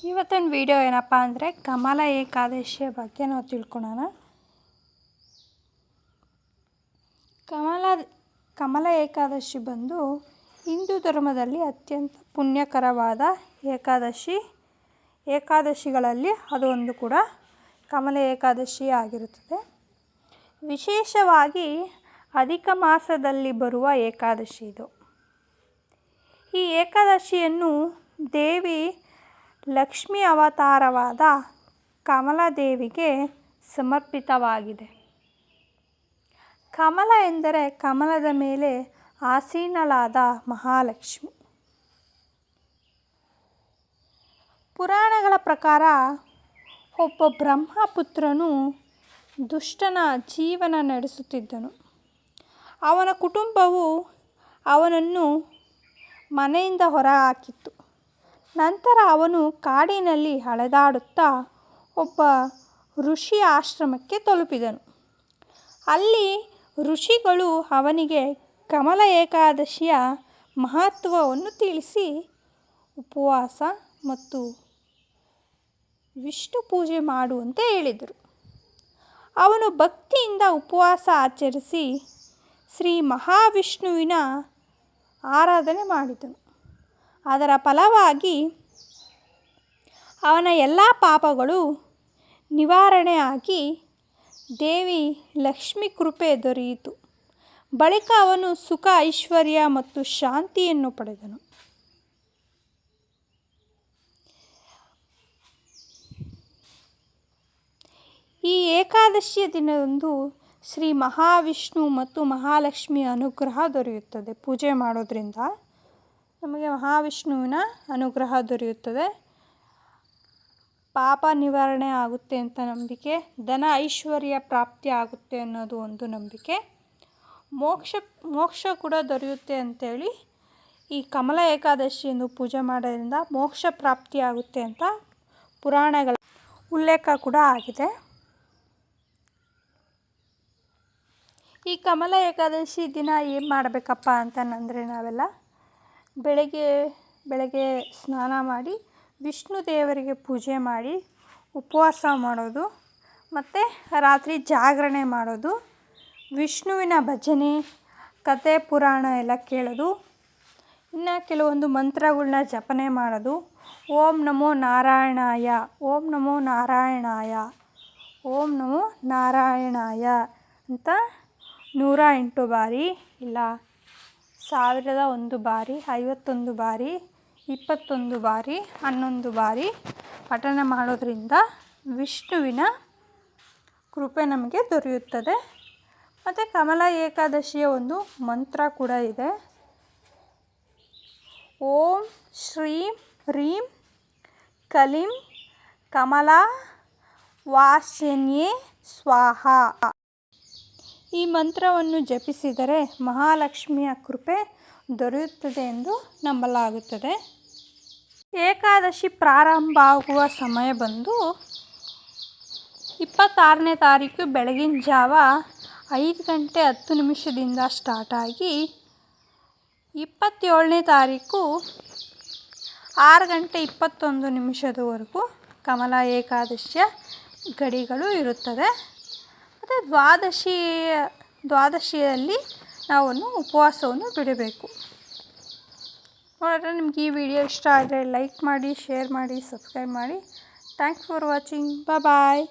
ಇವತ್ತಿನ ವಿಡಿಯೋ ಏನಪ್ಪ ಅಂದರೆ ಕಮಲ ಏಕಾದಶಿಯ ಬಗ್ಗೆ ನಾವು ತಿಳ್ಕೊಳ್ಳೋಣ. ಕಮಲ ಏಕಾದಶಿ ಬಂದು ಹಿಂದೂ ಧರ್ಮದಲ್ಲಿ ಅತ್ಯಂತ ಪುಣ್ಯಕರವಾದ ಏಕಾದಶಿಗಳಲ್ಲಿ ಅದು ಒಂದು ಕೂಡ ಕಮಲ ಏಕಾದಶಿ ಆಗಿರುತ್ತದೆ. ವಿಶೇಷವಾಗಿ ಅಧಿಕ ಮಾಸದಲ್ಲಿ ಬರುವ ಏಕಾದಶಿ ಇದು. ಈ ಏಕಾದಶಿಯನ್ನು ದೇವಿ ಲಕ್ಷ್ಮೀ ಅವತಾರವಾದ ಕಮಲಾದೇವಿಗೆ ಸಮರ್ಪಿತವಾಗಿದೆ. ಕಮಲ ಎಂದರೆ ಕಮಲದ ಮೇಲೆ ಆಸೀನಳಾದ ಮಹಾಲಕ್ಷ್ಮಿ. ಪುರಾಣಗಳ ಪ್ರಕಾರ ಒಬ್ಬ ಬ್ರಹ್ಮಪುತ್ರನು ದುಷ್ಟನ ಜೀವನ ನಡೆಸುತ್ತಿದ್ದನು. ಅವನ ಕುಟುಂಬವು ಅವನನ್ನು ಮನೆಯಿಂದ ಹೊರಹಾಕಿತ್ತು. ನಂತರ ಅವನು ಕಾಡಿನಲ್ಲಿ ಅಲೆದಾಡುತ್ತಾ ಒಬ್ಬ ಋಷಿಯ ಆಶ್ರಮಕ್ಕೆ ತಲುಪಿದನು. ಅಲ್ಲಿ ಋಷಿಗಳು ಅವನಿಗೆ ಕಮಲ ಏಕಾದಶಿಯ ಮಹತ್ವವನ್ನು ತಿಳಿಸಿ ಉಪವಾಸ ಮತ್ತು ವಿಷ್ಣು ಪೂಜೆ ಮಾಡುವಂತೆ ಹೇಳಿದರು. ಅವನು ಭಕ್ತಿಯಿಂದ ಉಪವಾಸ ಆಚರಿಸಿ ಶ್ರೀ ಮಹಾವಿಷ್ಣುವಿನ ಆರಾಧನೆ ಮಾಡಿದನು. ಅದರ ಫಲವಾಗಿ ಅವನ ಎಲ್ಲ ಪಾಪಗಳು ನಿವಾರಣೆಯಾಗಿ ದೇವಿ ಲಕ್ಷ್ಮಿ ಕೃಪೆ ದೊರೆಯಿತು. ಬಳಿಕ ಅವನು ಸುಖ, ಐಶ್ವರ್ಯ ಮತ್ತು ಶಾಂತಿಯನ್ನು ಪಡೆದನು. ಈ ಏಕಾದಶಿಯ ದಿನದಂದು ಶ್ರೀ ಮಹಾವಿಷ್ಣು ಮತ್ತು ಮಹಾಲಕ್ಷ್ಮಿಯ ಅನುಗ್ರಹ ದೊರೆಯುತ್ತದೆ. ಪೂಜೆ ಮಾಡೋದ್ರಿಂದ ನಮಗೆ ಮಹಾವಿಷ್ಣುವಿನ ಅನುಗ್ರಹ ದೊರೆಯುತ್ತದೆ. ಪಾಪ ನಿವಾರಣೆ ಆಗುತ್ತೆ ಅಂತ ನಂಬಿಕೆ, ಧನ ಐಶ್ವರ್ಯ ಪ್ರಾಪ್ತಿ ಆಗುತ್ತೆ ಅನ್ನೋದು ಒಂದು ನಂಬಿಕೆ, ಮೋಕ್ಷ ಕೂಡ ದೊರೆಯುತ್ತೆ ಅಂಥೇಳಿ ಈ ಕಮಲ ಏಕಾದಶಿಯನ್ನು ಪೂಜೆ ಮಾಡೋದ್ರಿಂದ ಮೋಕ್ಷ ಪ್ರಾಪ್ತಿ ಆಗುತ್ತೆ ಅಂತ ಪುರಾಣಗಳ ಉಲ್ಲೇಖ ಕೂಡ ಆಗಿದೆ. ಈ ಕಮಲ ಏಕಾದಶಿ ದಿನ ಏನು ಮಾಡಬೇಕಪ್ಪ ಅಂತಂದರೆ ನಾವೆಲ್ಲ ಬೆಳಗ್ಗೆ ಸ್ನಾನ ಮಾಡಿ ವಿಷ್ಣು ದೇವರಿಗೆ ಪೂಜೆ ಮಾಡಿ ಉಪವಾಸ ಮಾಡೋದು ಮತ್ತು ರಾತ್ರಿ ಜಾಗರಣೆ ಮಾಡೋದು, ವಿಷ್ಣುವಿನ ಭಜನೆ, ಕತೆ, ಪುರಾಣ ಎಲ್ಲ ಕೇಳೋದು, ಇನ್ನು ಕೆಲವೊಂದು ಮಂತ್ರಗಳನ್ನ ಜಪನೆ ಮಾಡೋದು. ಓಂ ನಮೋ ನಾರಾಯಣಾಯ, ಓಂ ನಮೋ ನಾರಾಯಣಾಯ, ಓಂ ನಮೋ ನಾರಾಯಣಾಯ ಅಂತ 108 ಬಾರಿ ಇಲ್ಲ 1001 ಬಾರಿ, 51 ಬಾರಿ, 21 ಬಾರಿ, 11 ಬಾರಿ ಪಠಣ ಮಾಡೋದ್ರಿಂದ ವಿಷ್ಣುವಿನ ಕೃಪೆ ನಮಗೆ ದೊರೆಯುತ್ತದೆ. ಮತ್ತು ಕಮಲ ಏಕಾದಶಿಯ ಒಂದು ಮಂತ್ರ ಕೂಡ ಇದೆ. ಓಂ ಶ್ರೀಂ ಹ್ರೀಂ ಕಲಿಂ ಕಮಲಾ ವಾಸಿನ್ಯೇ ಸ್ವಾಹಾ. ಈ ಮಂತ್ರವನ್ನು ಜಪಿಸಿದರೆ ಮಹಾಲಕ್ಷ್ಮಿಯ ಕೃಪೆ ದೊರೆಯುತ್ತದೆ ಎಂದು ನಂಬಲಾಗುತ್ತದೆ. ಏಕಾದಶಿ ಪ್ರಾರಂಭ ಆಗುವ ಸಮಯ ಬಂದು 26ನೇ ತಾರೀಕು ಬೆಳಗಿನ ಜಾವ 5:10 ಸ್ಟಾರ್ಟ್ ಆಗಿ 27ನೇ ತಾರೀಕು 6:21 ಕಮಲ ಏಕಾದಶಿಯ ಗಡಿಗಳು ಇರುತ್ತದೆ. ಮತ್ತು ದ್ವಾದಶಿಯಲ್ಲಿ ನಾವು ಉಪವಾಸವನ್ನು ಬಿಡಬೇಕು. ನೋಡಿದ್ರೆ ನಿಮ್ಗೆ ಈ ವಿಡಿಯೋ ಇಷ್ಟ ಆದರೆ ಲೈಕ್ ಮಾಡಿ, ಶೇರ್ ಮಾಡಿ, ಸಬ್ಸ್ಕ್ರೈಬ್ ಮಾಡಿ. Thanks for watching. ಬಾಯ್.